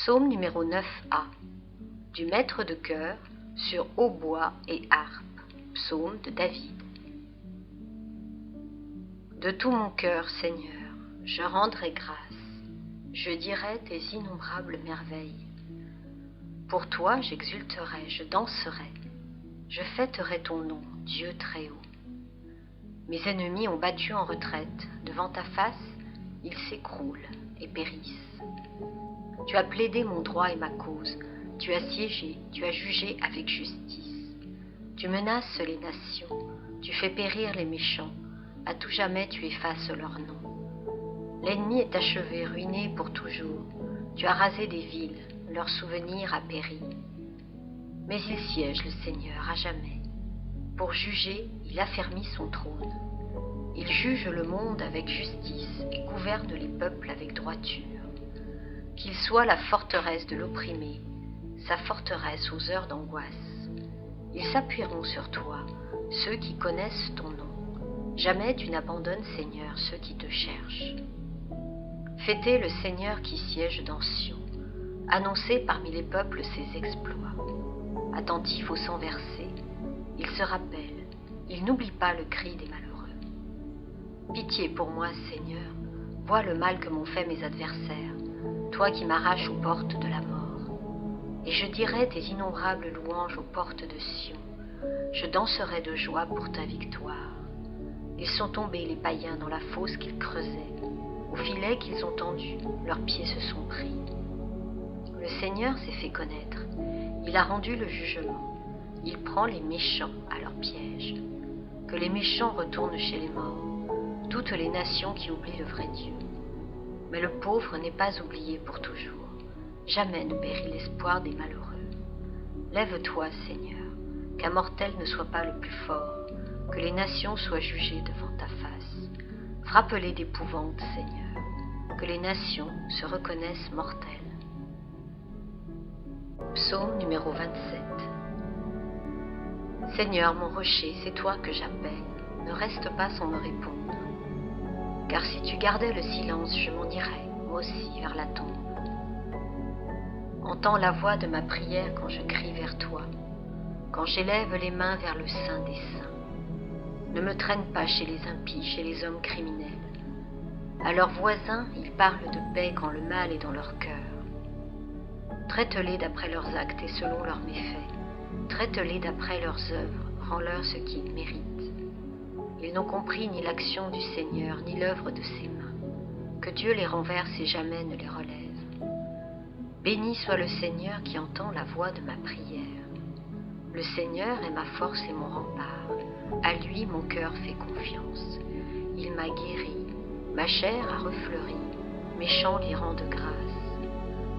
Psaume numéro 9a. Du maître de chœur sur hautbois et harpe. Psaume de David. De tout mon cœur, Seigneur, je rendrai grâce. Je dirai tes innombrables merveilles. Pour toi, j'exulterai, je danserai. Je fêterai ton nom, Dieu très haut. Mes ennemis ont battu en retraite. Devant ta face, ils s'écroulent et périssent. Tu as plaidé mon droit et ma cause. Tu as siégé, tu as jugé avec justice. Tu menaces les nations, tu fais périr les méchants. À tout jamais, tu effaces leur nom. L'ennemi est achevé, ruiné pour toujours. Tu as rasé des villes, leur souvenir a péri. Mais il siège, le Seigneur, à jamais. Pour juger, il affermit son trône. Il juge le monde avec justice et gouverne les peuples avec droiture. Qu'il soit la forteresse de l'opprimé, sa forteresse aux heures d'angoisse. Ils s'appuieront sur toi, ceux qui connaissent ton nom. Jamais tu n'abandonnes, Seigneur, ceux qui te cherchent. Fêtez le Seigneur qui siège dans Sion. Annoncez parmi les peuples ses exploits. Attentif au sang versé, il se rappelle, il n'oublie pas le cri des malheureux. Pitié pour moi, Seigneur, vois le mal que m'ont fait mes adversaires, toi qui m'arraches aux portes de la mort. Et je dirai tes innombrables louanges aux portes de Sion. Je danserai de joie pour ta victoire. Ils sont tombés, les païens, dans la fosse qu'ils creusaient. Au filet qu'ils ont tendu, leurs pieds se sont pris. Le Seigneur s'est fait connaître. Il a rendu le jugement. Il prend les méchants à leur piège. Que les méchants retournent chez les morts, toutes les nations qui oublient le vrai Dieu. Mais le pauvre n'est pas oublié pour toujours. Jamais ne périt l'espoir des malheureux. Lève-toi, Seigneur, qu'un mortel ne soit pas le plus fort, que les nations soient jugées devant ta face. Frappe-les d'épouvante, Seigneur, que les nations se reconnaissent mortelles. Psaume numéro 27. Seigneur, mon rocher, c'est toi que j'appelle, ne reste pas sans me répondre. Car si tu gardais le silence, je m'en irais, moi aussi, vers la tombe. Entends la voix de ma prière quand je crie vers toi, quand j'élève les mains vers le Saint des Saints. Ne me traîne pas chez les impies, chez les hommes criminels. À leurs voisins, ils parlent de paix quand le mal est dans leur cœur. Traite-les d'après leurs actes et selon leurs méfaits. Traite-les d'après leurs œuvres, rends-leur ce qu'ils méritent. Ils n'ont compris ni l'action du Seigneur, ni l'œuvre de ses mains. Que Dieu les renverse et jamais ne les relève. Béni soit le Seigneur qui entend la voix de ma prière. Le Seigneur est ma force et mon rempart. À lui mon cœur fait confiance. Il m'a guéri, ma chair a refleuri, mes chants lui rendent grâce.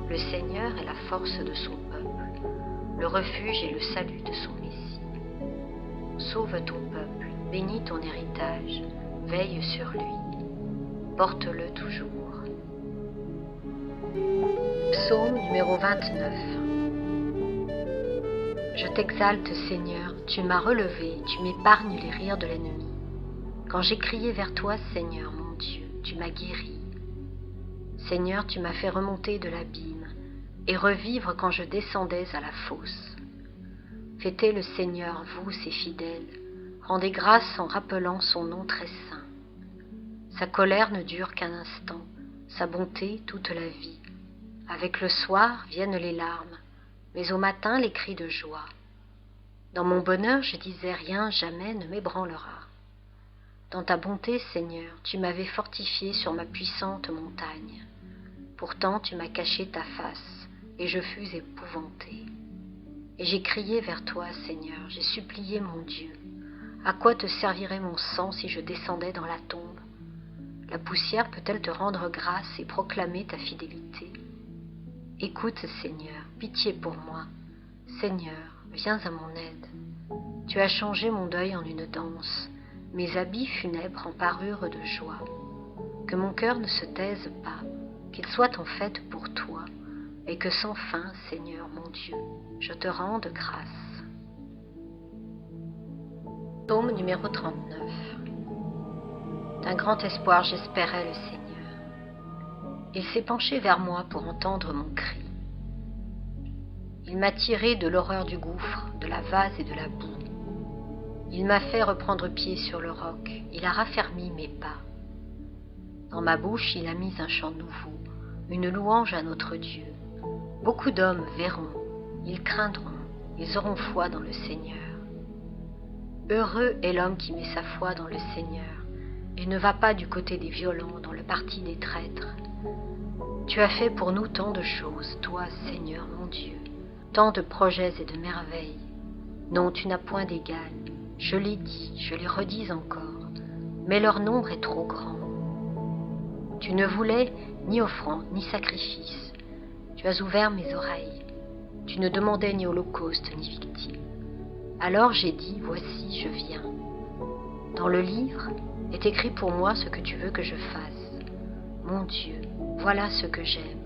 Le Seigneur est la force de son peuple, le refuge et le salut de son Messie. Sauve ton peuple, bénis ton héritage, veille sur lui, porte-le toujours. Psaume numéro 29. Je t'exalte, Seigneur, tu m'as relevé, tu m'épargnes les rires de l'ennemi. Quand j'ai crié vers toi, Seigneur, mon Dieu, tu m'as guéri. Seigneur, tu m'as fait remonter de l'abîme et revivre quand je descendais à la fosse. Fêtez le Seigneur, vous, ses fidèles, rendez grâce en rappelant son nom très saint. Sa colère ne dure qu'un instant, sa bonté toute la vie. Avec le soir viennent les larmes, mais au matin les cris de joie. Dans mon bonheur je disais rien jamais ne m'ébranlera. Dans ta bonté, Seigneur, tu m'avais fortifié sur ma puissante montagne. Pourtant tu m'as caché ta face, et je fus épouvanté. Et j'ai crié vers toi, Seigneur, j'ai supplié mon Dieu. À quoi te servirait mon sang si je descendais dans la tombe? La poussière peut-elle te rendre grâce et proclamer ta fidélité? Écoute, Seigneur, pitié pour moi. Seigneur, viens à mon aide. Tu as changé mon deuil en une danse, mes habits funèbres en parure de joie. Que mon cœur ne se taise pas, qu'il soit en fête pour toi, et que sans fin, Seigneur mon Dieu, je te rende grâce. Psaume numéro 39. D'un grand espoir j'espérais le Seigneur. Il s'est penché vers moi pour entendre mon cri. Il m'a tiré de l'horreur du gouffre, de la vase et de la boue. Il m'a fait reprendre pied sur le roc, il a raffermi mes pas. Dans ma bouche, il a mis un chant nouveau, une louange à notre Dieu. Beaucoup d'hommes verront, ils craindront, ils auront foi dans le Seigneur. Heureux est l'homme qui met sa foi dans le Seigneur et ne va pas du côté des violents dans le parti des traîtres. Tu as fait pour nous tant de choses, toi, Seigneur mon Dieu, tant de projets et de merveilles. Non, tu n'as point d'égal. Je l'ai dit, je les redis encore, mais leur nombre est trop grand. Tu ne voulais ni offrande, ni sacrifice. Tu as ouvert mes oreilles. Tu ne demandais ni holocauste, ni victime. Alors j'ai dit, voici, je viens. Dans le livre est écrit pour moi ce que tu veux que je fasse. Mon Dieu, voilà ce que j'aime.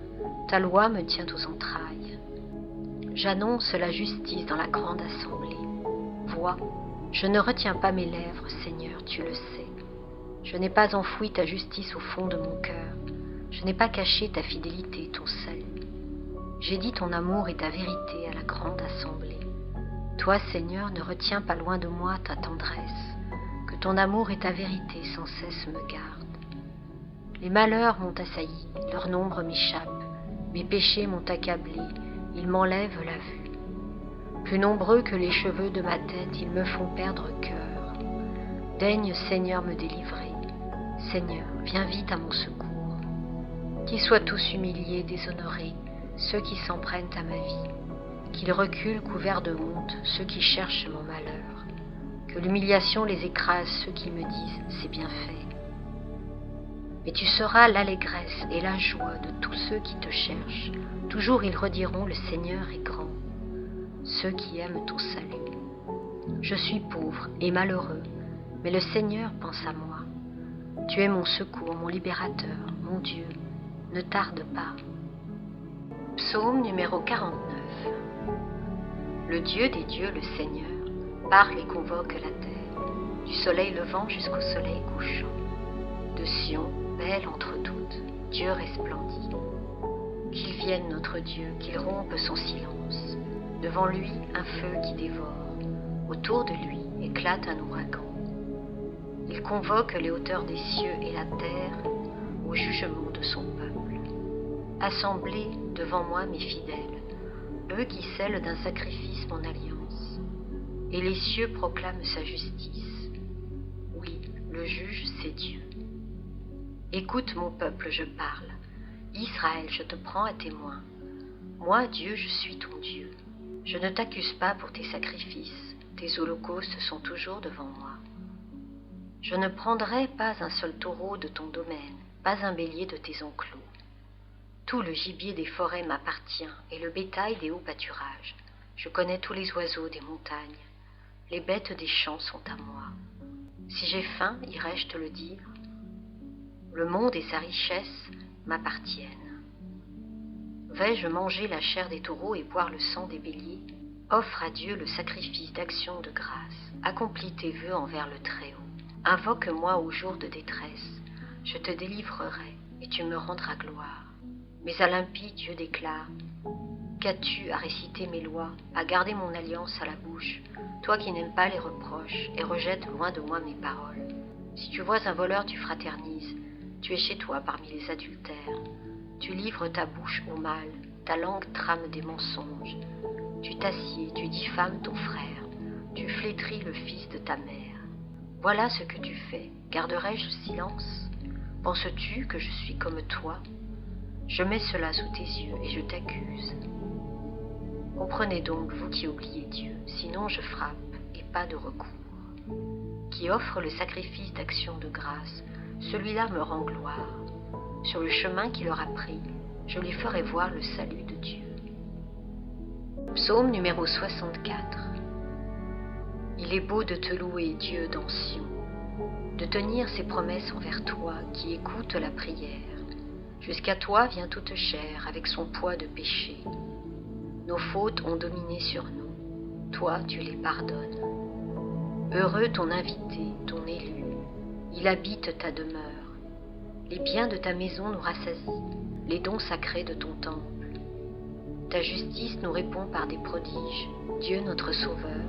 Ta loi me tient aux entrailles. J'annonce la justice dans la grande assemblée. Vois, je ne retiens pas mes lèvres, Seigneur, tu le sais. Je n'ai pas enfoui ta justice au fond de mon cœur. Je n'ai pas caché ta fidélité, ton salut. J'ai dit ton amour et ta vérité à la grande assemblée. Toi, Seigneur, ne retiens pas loin de moi ta tendresse, que ton amour et ta vérité sans cesse me gardent. Les malheurs m'ont assailli, leur nombre m'échappe, mes péchés m'ont accablé, ils m'enlèvent la vue. Plus nombreux que les cheveux de ma tête, ils me font perdre cœur. Daigne, Seigneur, me délivrer. Seigneur, viens vite à mon secours. Qu'ils soient tous humiliés, déshonorés, ceux qui s'en prennent à ma vie. Qu'ils reculent couverts de honte, ceux qui cherchent mon malheur. Que l'humiliation les écrase, ceux qui me disent, c'est bien fait. Mais tu seras l'allégresse et la joie de tous ceux qui te cherchent. Toujours ils rediront, le Seigneur est grand. Ceux qui aiment ton salut. Je suis pauvre et malheureux, mais le Seigneur pense à moi. Tu es mon secours, mon libérateur, mon Dieu. Ne tarde pas. Psaume numéro 49. Le Dieu des dieux, le Seigneur, parle et convoque la terre, du soleil levant jusqu'au soleil couchant. De Sion, belle entre toutes, Dieu resplendit. Qu'il vienne notre Dieu, qu'il rompe son silence. Devant lui, un feu qui dévore. Autour de lui éclate un ouragan. Il convoque les hauteurs des cieux et la terre au jugement de son peuple. Assemblez devant moi mes fidèles, eux qui scellent d'un sacrifice mon alliance. Et les cieux proclament sa justice. Oui, le juge, c'est Dieu. Écoute mon peuple, je parle. Israël, je te prends à témoin. Moi, Dieu, je suis ton Dieu. Je ne t'accuse pas pour tes sacrifices, tes holocaustes sont toujours devant moi. Je ne prendrai pas un seul taureau de ton domaine, pas un bélier de tes enclos. Tout le gibier des forêts m'appartient et le bétail des hauts pâturages. Je connais tous les oiseaux des montagnes. Les bêtes des champs sont à moi. Si j'ai faim, irai-je te le dire? Le monde et sa richesse m'appartiennent. Vais-je manger la chair des taureaux et boire le sang des béliers? Offre à Dieu le sacrifice d'action de grâce. Accomplis tes vœux envers le Très-Haut. Invoque-moi au jour de détresse. Je te délivrerai et tu me rendras gloire. Mais à l'impie, Dieu déclare: qu'as-tu à réciter mes lois, à garder mon alliance à la bouche, toi qui n'aimes pas les reproches et rejettes loin de moi mes paroles? Si tu vois un voleur, tu fraternises, tu es chez toi parmi les adultères. Tu livres ta bouche au mal, ta langue trame des mensonges. Tu t'assieds, tu diffames ton frère, tu flétris le fils de ta mère. Voilà ce que tu fais, garderai-je silence? Penses-tu que je suis comme toi? Je mets cela sous tes yeux et je t'accuse. Comprenez donc, vous qui oubliez Dieu, sinon je frappe et pas de recours. Qui offre le sacrifice d'action de grâce, celui-là me rend gloire. Sur le chemin qu'il aura pris, je lui ferai voir le salut de Dieu. Psaume numéro 64. Il est beau de te louer, Dieu dans Sion, de tenir ses promesses envers toi qui écoutes la prière. Jusqu'à toi vient toute chair avec son poids de péché. Nos fautes ont dominé sur nous, toi tu les pardonnes. Heureux ton invité, ton élu, il habite ta demeure. Les biens de ta maison nous rassasient, les dons sacrés de ton temple. ta justice nous répond par des prodiges. Dieu notre Sauveur,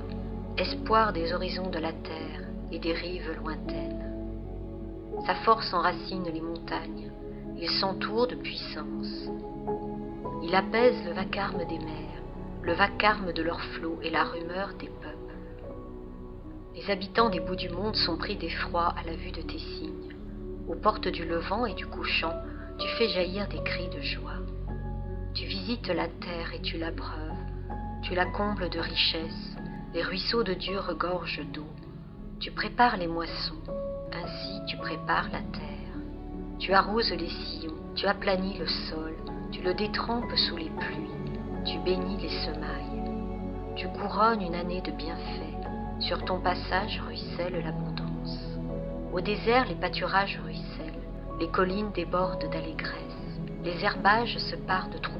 espoir des horizons de la terre et des rives lointaines. Sa force enracine les montagnes, il s'entoure de puissance. Il apaise le vacarme des mers, le vacarme de leurs flots et la rumeur des peuples. Les habitants des bouts du monde sont pris d'effroi à la vue de tes signes. Aux portes du levant et du couchant, tu fais jaillir des cris de joie. Tu visites la terre et tu l'abreuves, tu la combles de richesses, les ruisseaux de Dieu regorgent d'eau. Tu prépares les moissons, ainsi tu prépares la terre. Tu arroses les sillons, tu aplanis le sol, tu le détrempes sous les pluies, tu bénis les semailles. Tu couronnes une année de bienfaits, sur ton passage ruisselle l'abondance. Au désert, les pâturages ruissellent, les collines débordent d'allégresse, les herbages se parent de troupeaux,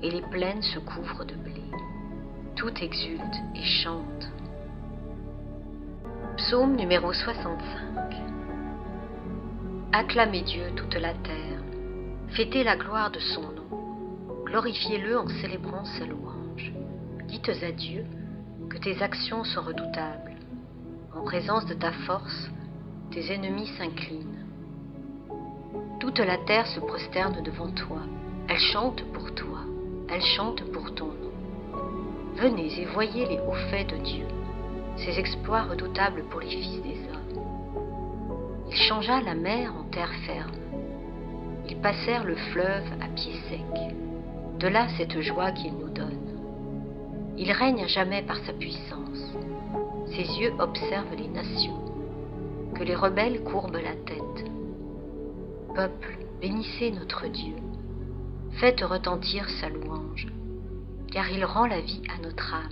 et les plaines se couvrent de blé. Tout exulte et chante. Psaume numéro 65. Acclamez Dieu toute la terre, fêtez la gloire de son nom, glorifiez-le en célébrant sa louange. Dites à Dieu que tes actions sont redoutables. En présence de ta force, tes ennemis s'inclinent. Toute la terre se prosterne devant toi, elle chante pour toi, elle chante pour ton nom. Venez et voyez les hauts faits de Dieu, ses exploits redoutables pour les fils des hommes. Il changea la mer en terre ferme. Ils passèrent le fleuve à pied sec. De là cette joie qu'il nous donne. Il règne à jamais par sa puissance. Ses yeux observent les nations. Que les rebelles courbent la tête. Peuple, bénissez notre Dieu. Faites retentir sa louange, car il rend la vie à notre âme.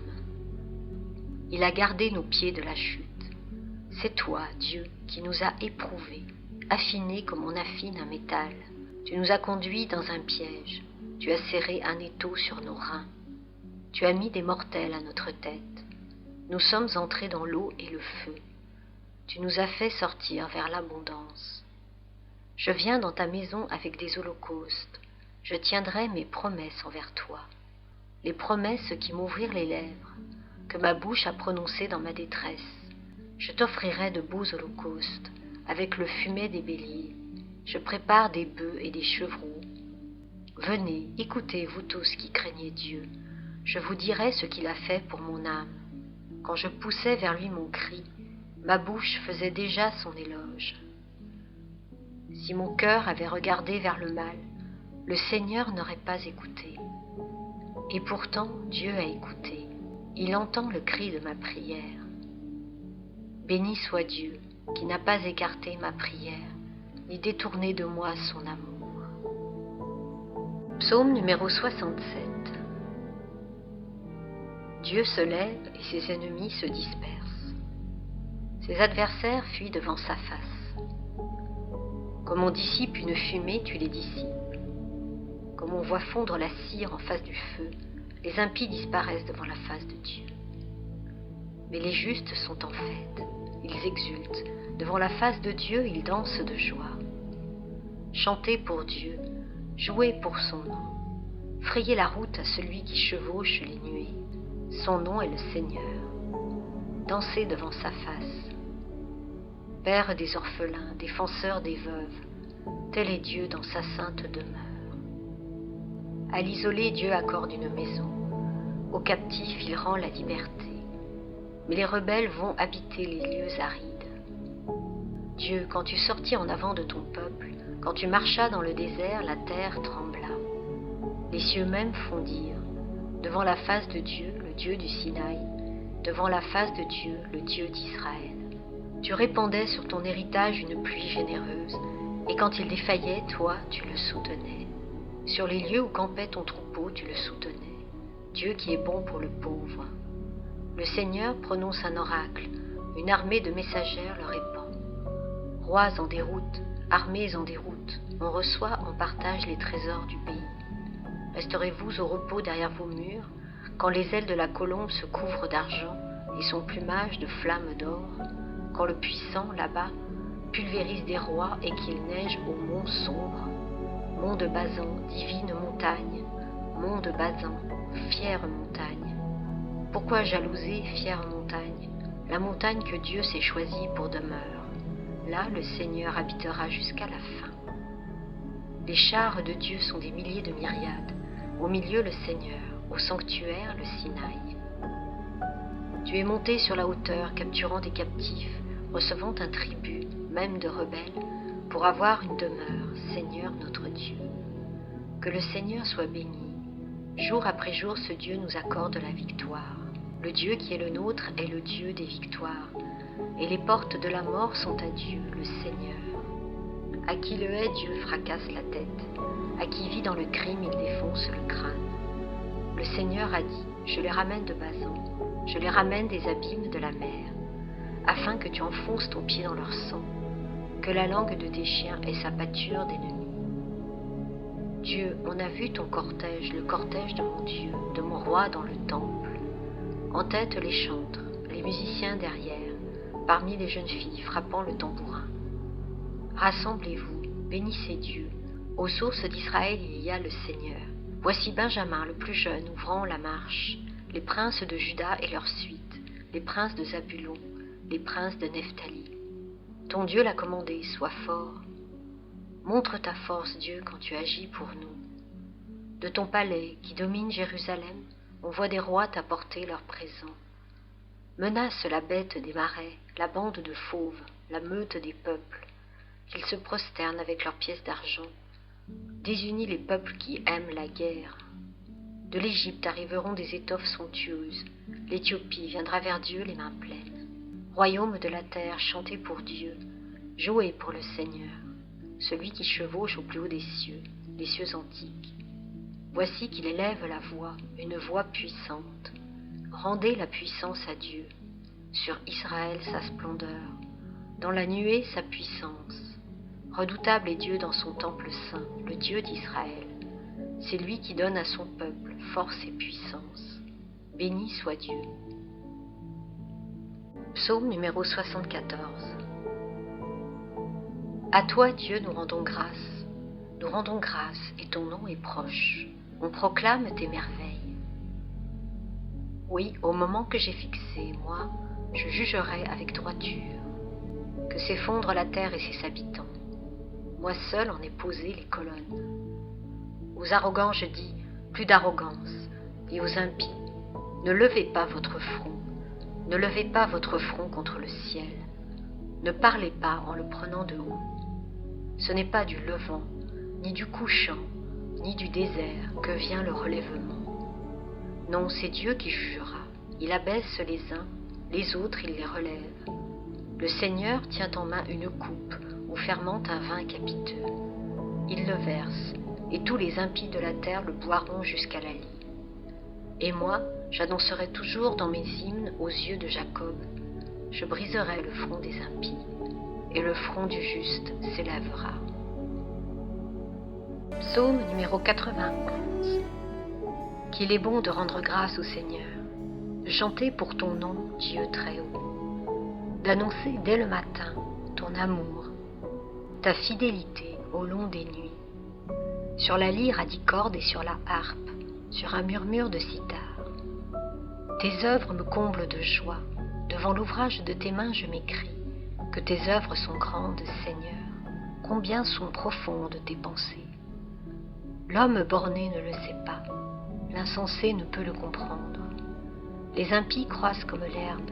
Il a gardé nos pieds de la chute. C'est toi, Dieu, qui nous as éprouvés, affinés comme on affine un métal. Tu nous as conduits dans un piège. Tu as serré un étau sur nos reins. Tu as mis des mortels à notre tête. Nous sommes entrés dans l'eau et le feu. Tu nous as fait sortir vers l'abondance. Je viens dans ta maison avec des holocaustes. Je tiendrai mes promesses envers toi. Les promesses qui m'ouvrirent les lèvres, que ma bouche a prononcées dans ma détresse. Je t'offrirai de beaux holocaustes, avec le fumet des béliers. Je prépare des bœufs et des chevreaux. Venez, écoutez, vous tous qui craignez Dieu. Je vous dirai ce qu'il a fait pour mon âme. Quand je poussais vers lui mon cri, ma bouche faisait déjà son éloge. Si mon cœur avait regardé vers le mal, le Seigneur n'aurait pas écouté. Et pourtant, Dieu a écouté. Il entend le cri de ma prière. Béni soit Dieu, qui n'a pas écarté ma prière, ni détourné de moi son amour. Psaume numéro 67. Dieu se lève et ses ennemis se dispersent. Ses adversaires fuient devant sa face. Comme on dissipe une fumée, tu les dissipes. Comme on voit fondre la cire en face du feu, les impies disparaissent devant la face de Dieu. Mais les justes sont en fête, ils exultent. Devant la face de Dieu, ils dansent de joie. Chantez pour Dieu, jouez pour son nom. Frayez la route à celui qui chevauche les nuées. Son nom est le Seigneur. Dansez devant sa face. Père des orphelins, défenseur des veuves, tel est Dieu dans sa sainte demeure. À l'isolé, Dieu accorde une maison. Aux captifs, il rend la liberté. Mais les rebelles vont habiter les lieux arides. Dieu, quand tu sortis en avant de ton peuple, quand tu marchas dans le désert, la terre trembla. Les cieux même fondirent. Devant la face de Dieu, le Dieu du Sinaï, devant la face de Dieu, le Dieu d'Israël. Tu répandais sur ton héritage une pluie généreuse, et quand il défaillait, toi, tu le soutenais. Sur les lieux où campait ton troupeau, tu le soutenais. Dieu qui est bon pour le pauvre. Le Seigneur prononce un oracle, une armée de messagères le répand. Rois en déroute, armées en déroute, on reçoit en partage les trésors du pays. Resterez-vous au repos derrière vos murs, quand les ailes de la colombe se couvrent d'argent et son plumage de flammes d'or, quand le puissant, là-bas, pulvérise des rois et qu'il neige aux monts sombres, monts de Basan, divine montagne, mont de Bazan, fière montagne. Pourquoi jalouser, fière montagne, la montagne que Dieu s'est choisie pour demeure? Là, le Seigneur habitera jusqu'à la fin. Les chars de Dieu sont des milliers de myriades. Au milieu, le Seigneur, au sanctuaire, le Sinaï. Tu es monté sur la hauteur, capturant des captifs, recevant un tribut, même de rebelles, pour avoir une demeure, Seigneur notre Dieu. Que le Seigneur soit béni. Jour après jour, ce Dieu nous accorde la victoire. Le Dieu qui est le nôtre est le Dieu des victoires. Et les portes de la mort sont à Dieu, le Seigneur. À qui le hait, Dieu fracasse la tête. À qui vit dans le crime, il défonce le crâne. Le Seigneur a dit, je les ramène de Bazan, je les ramène des abîmes de la mer, afin que tu enfonces ton pied dans leur sang, que la langue de tes chiens ait sa pâture d'ennemis. Dieu, on a vu ton cortège, le cortège de mon Dieu, de mon roi dans le temple. En tête les chantres, les musiciens derrière, parmi les jeunes filles frappant le tambourin. Rassemblez-vous, bénissez Dieu. Aux sources d'Israël il y a le Seigneur. Voici Benjamin le plus jeune ouvrant la marche, les princes de Juda et leur suite, les princes de Zabulon, les princes de Nephtali. Ton Dieu l'a commandé, sois fort. Montre ta force, Dieu, quand tu agis pour nous. De ton palais qui domine Jérusalem, on voit des rois t'apporter leurs présents. Menace la bête des marais, la bande de fauves, la meute des peuples, qu'ils se prosternent avec leurs pièces d'argent. Désunis les peuples qui aiment la guerre. De l'Égypte arriveront des étoffes somptueuses. L'Éthiopie viendra vers Dieu les mains pleines. Royaume de la terre, chantez pour Dieu, jouez pour le Seigneur, celui qui chevauche au plus haut des cieux, les cieux antiques. Voici qu'il élève la voix, une voix puissante. Rendez la puissance à Dieu, sur Israël sa splendeur, dans la nuée sa puissance. Redoutable est Dieu dans son temple saint, le Dieu d'Israël. C'est lui qui donne à son peuple force et puissance. Béni soit Dieu. Psaume numéro 74. À toi, Dieu, nous rendons grâce. Nous rendons grâce et ton nom est proche. On proclame tes merveilles. Oui, au moment que j'ai fixé, moi, je jugerai avec droiture. Que s'effondre la terre et ses habitants. Moi seul en ai posé les colonnes. Aux arrogants je dis, plus d'arrogance, et aux impies, ne levez pas votre front, ne levez pas votre front contre le ciel, ne parlez pas en le prenant de haut. Ce n'est pas du levant, ni du couchant, ni du désert que vient le relèvement. Non, c'est Dieu qui jugera, il abaisse les uns, les autres il les relève. Le Seigneur tient en main une coupe où fermente un vin capiteux. Il le verse, et tous les impies de la terre le boiront jusqu'à la lie. Et moi, j'annoncerai toujours dans mes hymnes aux yeux de Jacob, je briserai le front des impies, et le front du juste s'élèvera. Psaume numéro 91. Qu'il est bon de rendre grâce au Seigneur, de chanter pour ton nom, Dieu très haut, d'annoncer dès le matin ton amour, ta fidélité au long des nuits, sur la lyre à 10 cordes et sur la harpe, sur un murmure de cithare. Tes œuvres me comblent de joie, devant l'ouvrage de tes mains je m'écrie, que tes œuvres sont grandes, Seigneur, combien sont profondes tes pensées. L'homme borné ne le sait pas, l'insensé ne peut le comprendre. Les impies croissent comme l'herbe,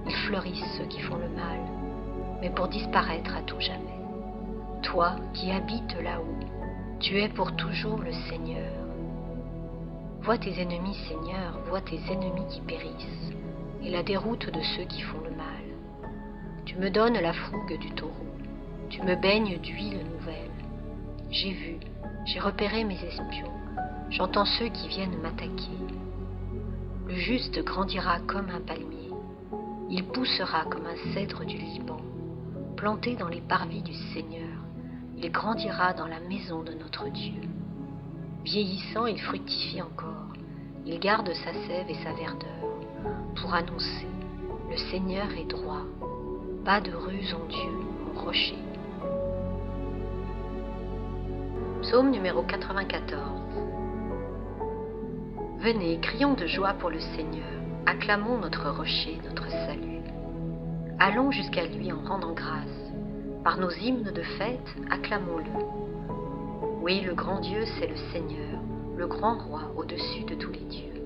ils fleurissent ceux qui font le mal, mais pour disparaître à tout jamais. Toi qui habites là-haut, tu es pour toujours le Seigneur. Vois tes ennemis, Seigneur, vois tes ennemis qui périssent, et la déroute de ceux qui font le mal. Tu me donnes la fougue du taureau, tu me baignes d'huile nouvelle. J'ai vu, j'ai repéré mes espions, j'entends ceux qui viennent m'attaquer. Le juste grandira comme un palmier, il poussera comme un cèdre du Liban, planté dans les parvis du Seigneur. Il grandira dans la maison de notre Dieu. Vieillissant, il fructifie encore. Il garde sa sève et sa verdeur pour annoncer « Le Seigneur est droit, pas de ruse en Dieu, mon rocher. » Psaume numéro 94. Venez, crions de joie pour le Seigneur, acclamons notre rocher, notre salut. Allons jusqu'à lui en rendant grâce. Par nos hymnes de fête, acclamons-le. Oui, le grand Dieu, c'est le Seigneur, le grand roi au-dessus de tous les dieux.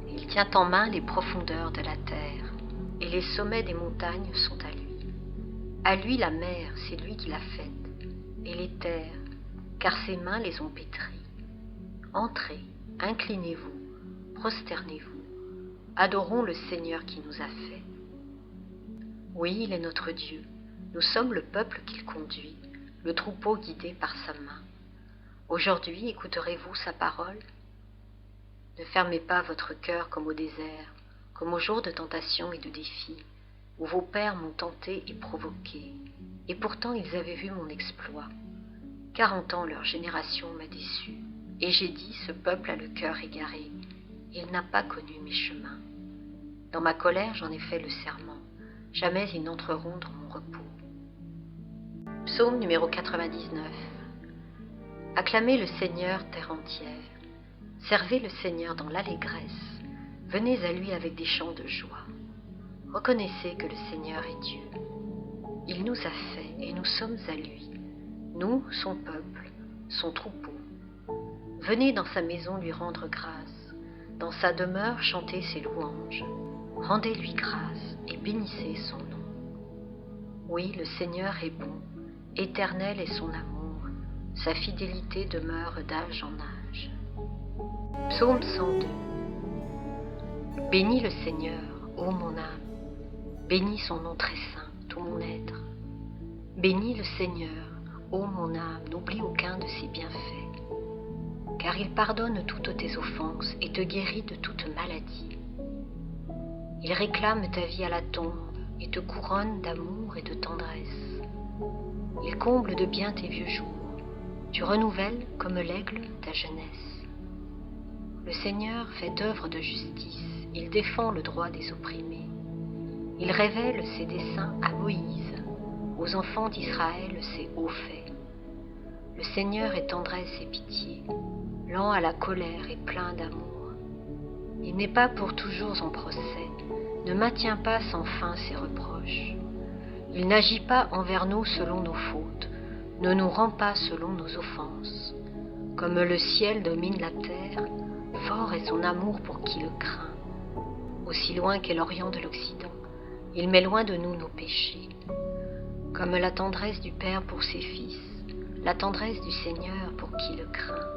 Il tient en main les profondeurs de la terre, et les sommets des montagnes sont à lui. À lui la mer, c'est lui qui l'a faite, et les terres, car ses mains les ont pétries. Entrez, inclinez-vous, prosternez-vous, adorons le Seigneur qui nous a fait. Oui, il est notre Dieu, nous sommes le peuple qu'il conduit, le troupeau guidé par sa main. Aujourd'hui, écouterez-vous sa parole? Ne fermez pas votre cœur comme au désert, comme au jour de tentation et de défi, où vos pères m'ont tenté et provoqué, et pourtant ils avaient vu mon exploit. 40 ans leur génération m'a déçu, et j'ai dit, ce peuple a le cœur égaré, il n'a pas connu mes chemins. Dans ma colère j'en ai fait le serment, jamais ils n'entreront dans mon repos. Psaume numéro 99. Acclamez le Seigneur, terre entière. Servez le Seigneur dans l'allégresse. Venez à lui avec des chants de joie. Reconnaissez que le Seigneur est Dieu. Il nous a fait et nous sommes à lui. Nous, son peuple, son troupeau. Venez dans sa maison lui rendre grâce. Dans sa demeure chanter ses louanges. Rendez-lui grâce et bénissez son nom. Oui, le Seigneur est bon. Éternel est son amour, sa fidélité demeure d'âge en âge. Psaume 102. Bénis le Seigneur, ô mon âme, bénis son nom très saint, tout mon être. Bénis le Seigneur, ô mon âme, n'oublie aucun de ses bienfaits, car il pardonne toutes tes offenses et te guérit de toute maladie. Il réclame ta vie à la tombe et te couronne d'amour et de tendresse. Il comble de bien tes vieux jours. Tu renouvelles comme l'aigle ta jeunesse. Le Seigneur fait œuvre de justice. Il défend le droit des opprimés. Il révèle ses desseins à Moïse, aux enfants d'Israël ses hauts faits. Le Seigneur est tendresse et pitié, lent à la colère et plein d'amour. Il n'est pas pour toujours en procès, ne maintient pas sans fin ses reproches. Il n'agit pas envers nous selon nos fautes, ne nous rend pas selon nos offenses. Comme le ciel domine la terre, fort est son amour pour qui le craint. Aussi loin qu'est l'Orient de l'Occident, il met loin de nous nos péchés. Comme la tendresse du Père pour ses fils, la tendresse du Seigneur pour qui le craint.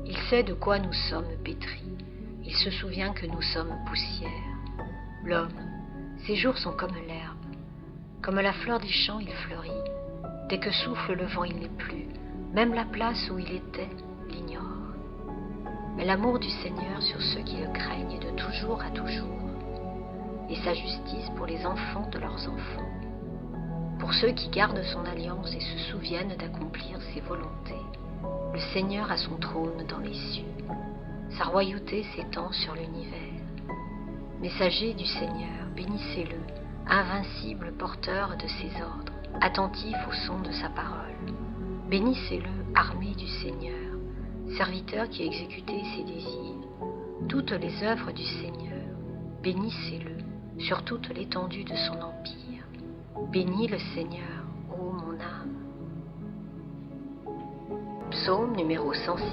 Il sait de quoi nous sommes pétris, il se souvient que nous sommes poussière. L'homme, ses jours sont comme l'herbe. Comme la fleur des champs, il fleurit. Dès que souffle le vent, il n'est plus. Même la place où il était l'ignore. Mais l'amour du Seigneur sur ceux qui le craignent est de toujours à toujours. Et sa justice pour les enfants de leurs enfants. Pour ceux qui gardent son alliance et se souviennent d'accomplir ses volontés. Le Seigneur a son trône dans les cieux. Sa royauté s'étend sur l'univers. Messagers du Seigneur, bénissez-le. Invincible porteur de ses ordres, attentif au son de sa parole. Bénissez-le, armée du Seigneur, serviteur qui a exécuté ses désirs. Toutes les œuvres du Seigneur, bénissez-le, sur toute l'étendue de son empire. Bénis le Seigneur, ô mon âme. Psaume numéro 106.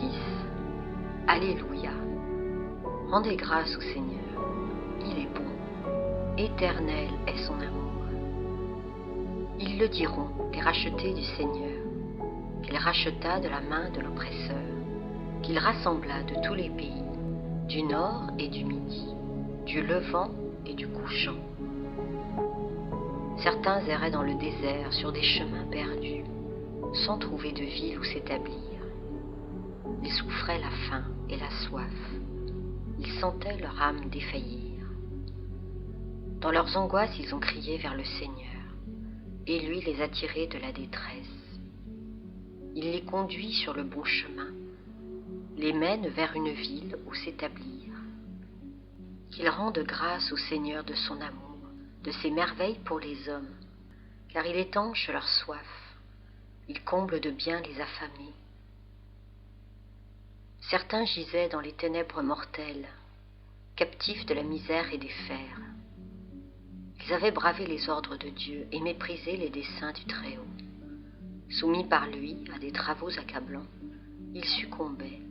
Alléluia. Rendez grâce au Seigneur, il est bon. Éternel est son amour. Ils le diront, les rachetés du Seigneur, qu'il racheta de la main de l'oppresseur, qu'il rassembla de tous les pays, du nord et du midi, du levant et du couchant. Certains erraient dans le désert sur des chemins perdus, sans trouver de ville où s'établir. Ils souffraient la faim et la soif. Ils sentaient leur âme défaillir. Dans leurs angoisses, ils ont crié vers le Seigneur, et lui les a tirés de la détresse. Il les conduit sur le bon chemin, les mène vers une ville où s'établir. Qu'il rende grâce au Seigneur de son amour, de ses merveilles pour les hommes, car il étanche leur soif, il comble de bien les affamés. Certains gisaient dans les ténèbres mortelles, captifs de la misère et des fers. Ils avaient bravé les ordres de Dieu et méprisé les desseins du Très-Haut. Soumis par lui à des travaux accablants, ils succombaient,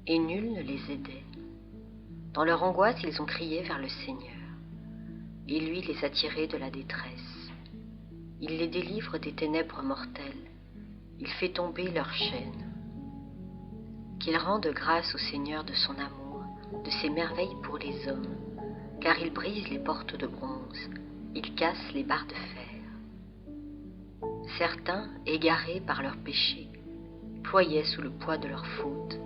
et nul ne les aidait. Dans leur angoisse, ils ont crié vers le Seigneur, et lui les a tirés de la détresse. Il les délivre des ténèbres mortelles, il fait tomber leurs chaînes. Qu'il rende grâce au Seigneur de son amour, de ses merveilles pour les hommes, car il brise les portes de bronze, il casse les barres de fer. Certains, égarés par leurs péchés, ployaient sous le poids de leurs fautes.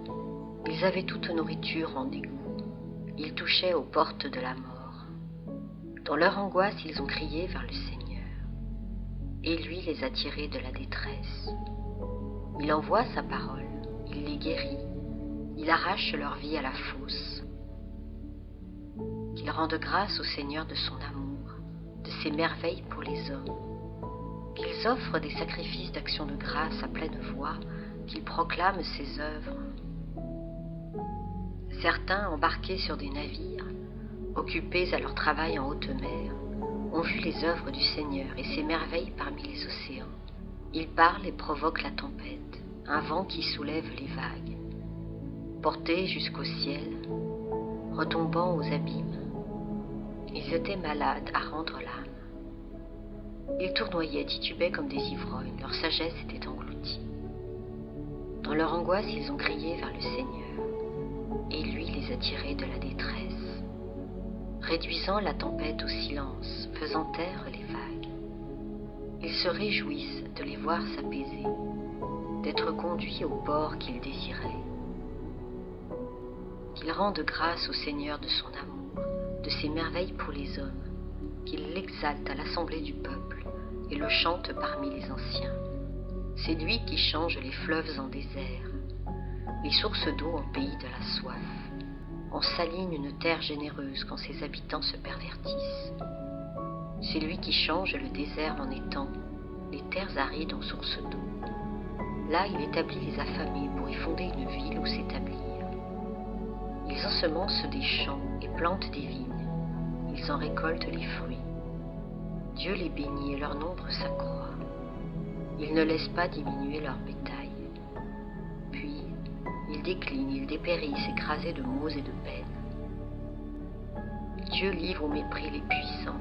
Ils avaient toute nourriture en dégoût, ils touchaient aux portes de la mort. Dans leur angoisse, ils ont crié vers le Seigneur, et lui les a tirés de la détresse. Il envoie sa parole, il les guérit, il arrache leur vie à la fosse. Qu'il rende grâce au Seigneur de son amour, de ses merveilles pour les hommes. Qu'ils offrent des sacrifices d'action de grâce à pleine voix, qu'ils proclament ses œuvres. Certains, embarqués sur des navires, occupés à leur travail en haute mer, ont vu les œuvres du Seigneur et ses merveilles parmi les océans. Ils parlent et provoquent la tempête, un vent qui soulève les vagues. Portés jusqu'au ciel, retombant aux abîmes, ils étaient malades à rendre l'âme. Ils tournoyaient, titubaient comme des ivrognes, leur sagesse était engloutie. Dans leur angoisse, ils ont crié vers le Seigneur, et lui les a tirés de la détresse, réduisant la tempête au silence, faisant taire les vagues. Ils se réjouissent de les voir s'apaiser, d'être conduits au port qu'ils désiraient. Qu'il rende grâce au Seigneur de son amour, de ses merveilles pour les hommes, qu'il l'exalte à l'assemblée du peuple et le chante parmi les anciens. C'est lui qui change les fleuves en désert, les sources d'eau en pays de la soif, en saligne une terre généreuse quand ses habitants se pervertissent. C'est lui qui change le désert en étang, les terres arides en sources d'eau. Là, il établit les affamés pour y fonder une ville où s'établir. Ils ensemencent des champs et plantent des vignes. Ils en récoltent les fruits. Dieu les bénit et leur nombre s'accroît. Il ne laisse pas diminuer leur bétail. Puis, ils déclinent, ils dépérissent, écrasés de maux et de peines. Dieu livre au mépris les puissants.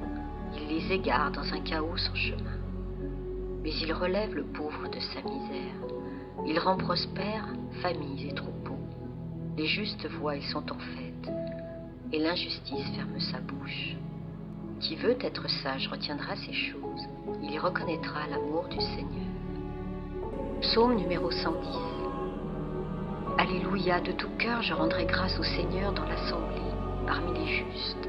Il les égare dans un chaos sans chemin. Mais il relève le pauvre de sa misère. Il rend prospères familles et troupeaux. Les justes voient et sont en fête, et l'injustice ferme sa bouche. Qui veut être sage retiendra ces choses, il y reconnaîtra l'amour du Seigneur. Psaume numéro 110. Alléluia, de tout cœur je rendrai grâce au Seigneur dans l'assemblée, parmi les justes.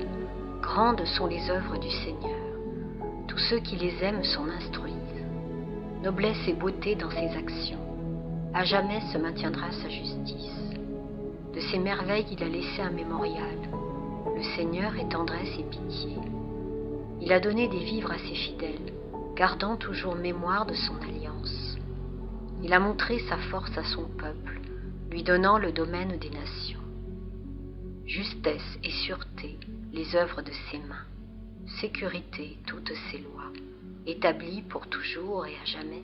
Grandes sont les œuvres du Seigneur, tous ceux qui les aiment s'en instruisent. Noblesse et beauté dans ses actions, à jamais se maintiendra sa justice. De ses merveilles il a laissé un mémorial, le Seigneur est tendresse et pitié. Il a donné des vivres à ses fidèles, gardant toujours mémoire de son alliance. Il a montré sa force à son peuple, lui donnant le domaine des nations. Justesse et sûreté, les œuvres de ses mains. Sécurité, toutes ses lois, établies pour toujours et à jamais,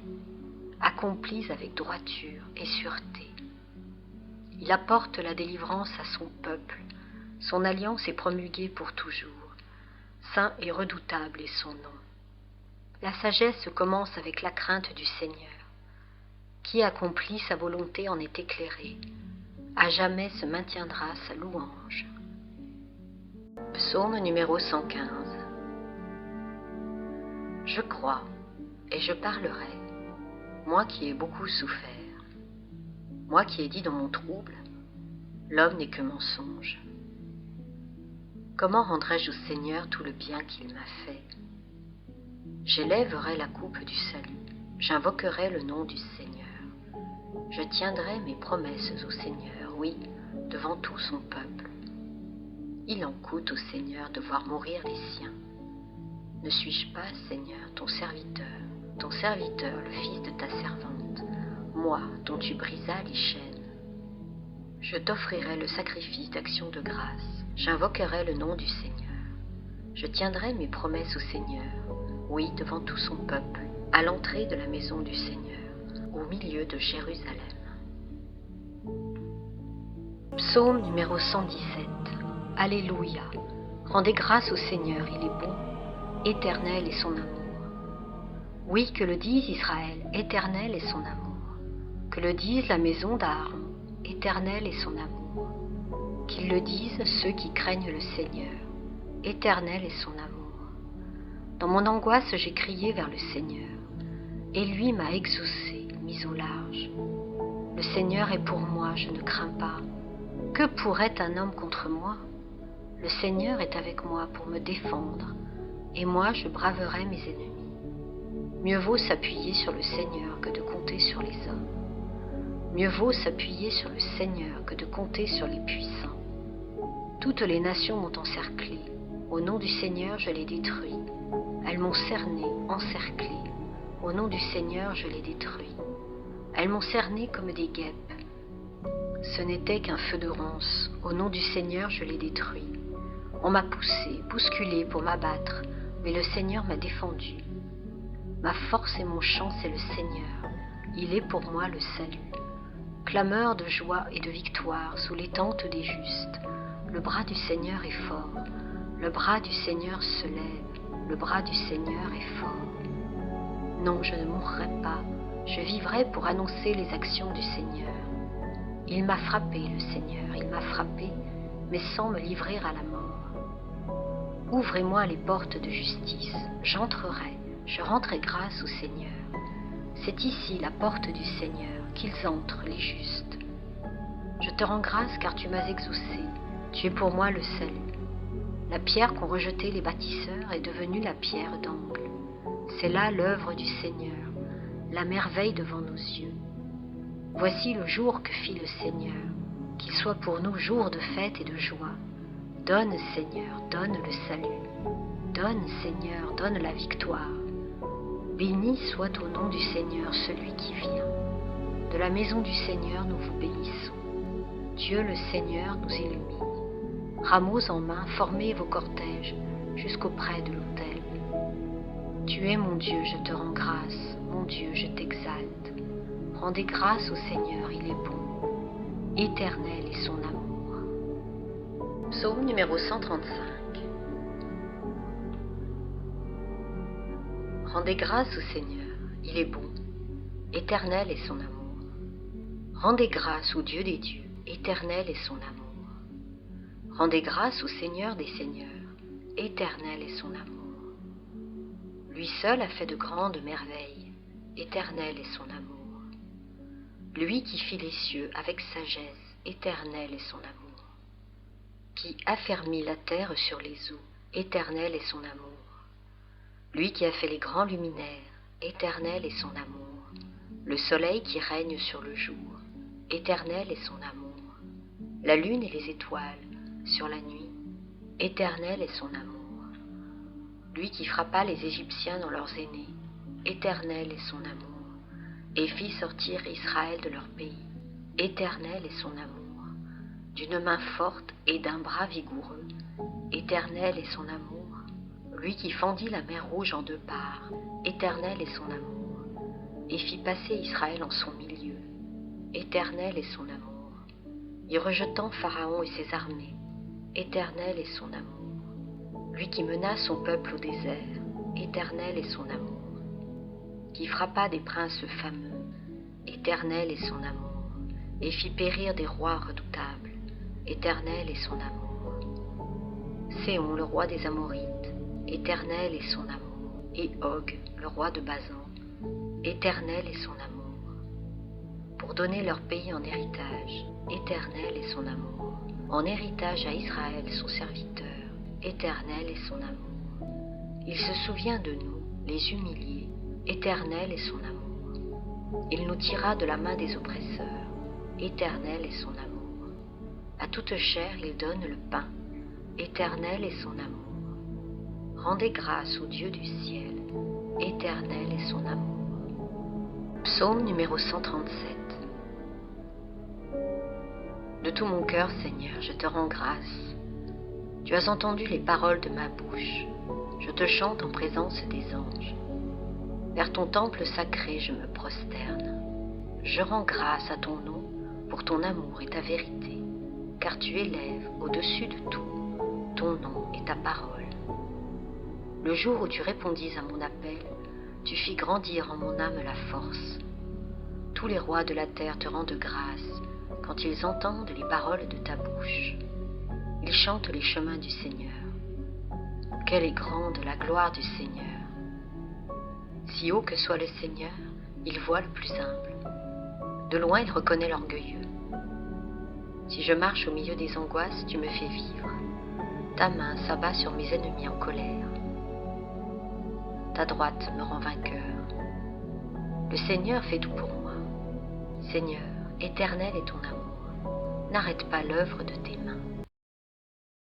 accomplies avec droiture et sûreté. Il apporte la délivrance à son peuple, son alliance est promulguée pour toujours. Saint et redoutable est son nom. La sagesse commence avec la crainte du Seigneur. Qui accomplit sa volonté en est éclairé. À jamais se maintiendra sa louange. Psaume numéro 115. Je crois et je parlerai, moi qui ai beaucoup souffert. Moi qui ai dit dans mon trouble, l'homme n'est que mensonge. Comment rendrai-je au Seigneur tout le bien qu'il m'a fait? J'élèverai la coupe du salut, j'invoquerai le nom du Seigneur. Je tiendrai mes promesses au Seigneur, oui, devant tout son peuple. Il en coûte au Seigneur de voir mourir les siens. Ne suis-je pas, Seigneur, ton serviteur, le fils de ta servante, moi dont tu brisas les chaînes? Je t'offrirai le sacrifice d'action de grâce. J'invoquerai le nom du Seigneur. Je tiendrai mes promesses au Seigneur, oui, devant tout son peuple, à l'entrée de la maison du Seigneur, au milieu de Jérusalem. Psaume numéro 117. Alléluia. Rendez grâce au Seigneur, il est bon, éternel est son amour. Oui, que le dise Israël, éternel est son amour. Que le dise la maison d'Aaron, éternel est son amour. Qu'ils le disent ceux qui craignent le Seigneur, éternel est son amour. Dans mon angoisse, j'ai crié vers le Seigneur, et lui m'a exaucé, mis au large. Le Seigneur est pour moi, je ne crains pas. Que pourrait un homme contre moi? Le Seigneur est avec moi pour me défendre, et moi je braverai mes ennemis. Mieux vaut s'appuyer sur le Seigneur que de compter sur les hommes. Mieux vaut s'appuyer sur le Seigneur que de compter sur les puissants. Toutes les nations m'ont encerclé. Au nom du Seigneur, je les détruis. Elles m'ont cerné, encerclé. Au nom du Seigneur, je les détruis. Elles m'ont cerné comme des guêpes. Ce n'était qu'un feu de ronces. Au nom du Seigneur, je les détruis. On m'a poussé, bousculé pour m'abattre, mais le Seigneur m'a défendu. Ma force et mon chant, c'est le Seigneur. Il est pour moi le salut. Clameur de joie et de victoire sous les tentes des justes. Le bras du Seigneur est fort. Le bras du Seigneur se lève. Le bras du Seigneur est fort. Non, je ne mourrai pas. Je vivrai pour annoncer les actions du Seigneur. Il m'a frappé, le Seigneur. Il m'a frappé, mais sans me livrer à la mort. Ouvrez-moi les portes de justice. J'entrerai. Je rendrai grâce au Seigneur. C'est ici la porte du Seigneur, qu'ils entrent les justes. Je te rends grâce car tu m'as exaucé. Tu es pour moi le salut. La pierre qu'ont rejetée les bâtisseurs est devenue la pierre d'angle. C'est là l'œuvre du Seigneur, la merveille devant nos yeux. Voici le jour que fit le Seigneur, qu'il soit pour nous jour de fête et de joie. Donne, Seigneur, donne le salut. Donne, Seigneur, donne la victoire. Béni soit au nom du Seigneur celui qui vient. De la maison du Seigneur nous vous bénissons. Dieu le Seigneur nous illumine. Rameaux en main, formez vos cortèges jusqu'auprès de l'autel. Tu es mon Dieu, je te rends grâce. Mon Dieu, je t'exalte. Rendez grâce au Seigneur, il est bon. Éternel est son amour. Psaume numéro 135. Rendez grâce au Seigneur, il est bon, éternel est son amour. Rendez grâce au Dieu des dieux, éternel est son amour. Rendez grâce au Seigneur des seigneurs, éternel est son amour. Lui seul a fait de grandes merveilles, éternel est son amour. Lui qui fit les cieux avec sagesse, éternel est son amour. Qui affermit la terre sur les eaux, éternel est son amour. Lui qui a fait les grands luminaires, éternel est son amour. Le soleil qui règne sur le jour, éternel est son amour. La lune et les étoiles sur la nuit, éternel est son amour. Lui qui frappa les Égyptiens dans leurs aînés, éternel est son amour. Et fit sortir Israël de leur pays, éternel est son amour. D'une main forte et d'un bras vigoureux, éternel est son amour. Lui qui fendit la mer Rouge en deux parts, éternel est son amour, et fit passer Israël en son milieu, éternel est son amour, y rejetant Pharaon et ses armées, éternel est son amour. Lui qui mena son peuple au désert, éternel est son amour, qui frappa des princes fameux, éternel est son amour, et fit périr des rois redoutables, éternel est son amour. Séon, le roi des Amorites, éternel est son amour, et Og, le roi de Basan, éternel est son amour. Pour donner leur pays en héritage, éternel est son amour. En héritage à Israël, son serviteur, éternel est son amour. Il se souvient de nous, les humiliés, éternel est son amour. Il nous tira de la main des oppresseurs, éternel est son amour. À toute chair, il donne le pain, éternel est son amour. Rendez grâce au Dieu du ciel, éternel est son amour. Psaume numéro 137. De tout mon cœur, Seigneur, je te rends grâce. Tu as entendu les paroles de ma bouche. Je te chante en présence des anges. Vers ton temple sacré, je me prosterne. Je rends grâce à ton nom pour ton amour et ta vérité, car tu élèves au-dessus de tout ton nom et ta parole. Le jour où tu répondis à mon appel, tu fis grandir en mon âme la force. Tous les rois de la terre te rendent grâce quand ils entendent les paroles de ta bouche. Ils chantent les chemins du Seigneur. Quelle est grande la gloire du Seigneur! Si haut que soit le Seigneur, il voit le plus humble. De loin, il reconnaît l'orgueilleux. Si je marche au milieu des angoisses, tu me fais vivre. Ta main s'abat sur mes ennemis en colère. Ta droite me rend vainqueur. Le Seigneur fait tout pour moi. Seigneur, éternel est ton amour. N'arrête pas l'œuvre de tes mains.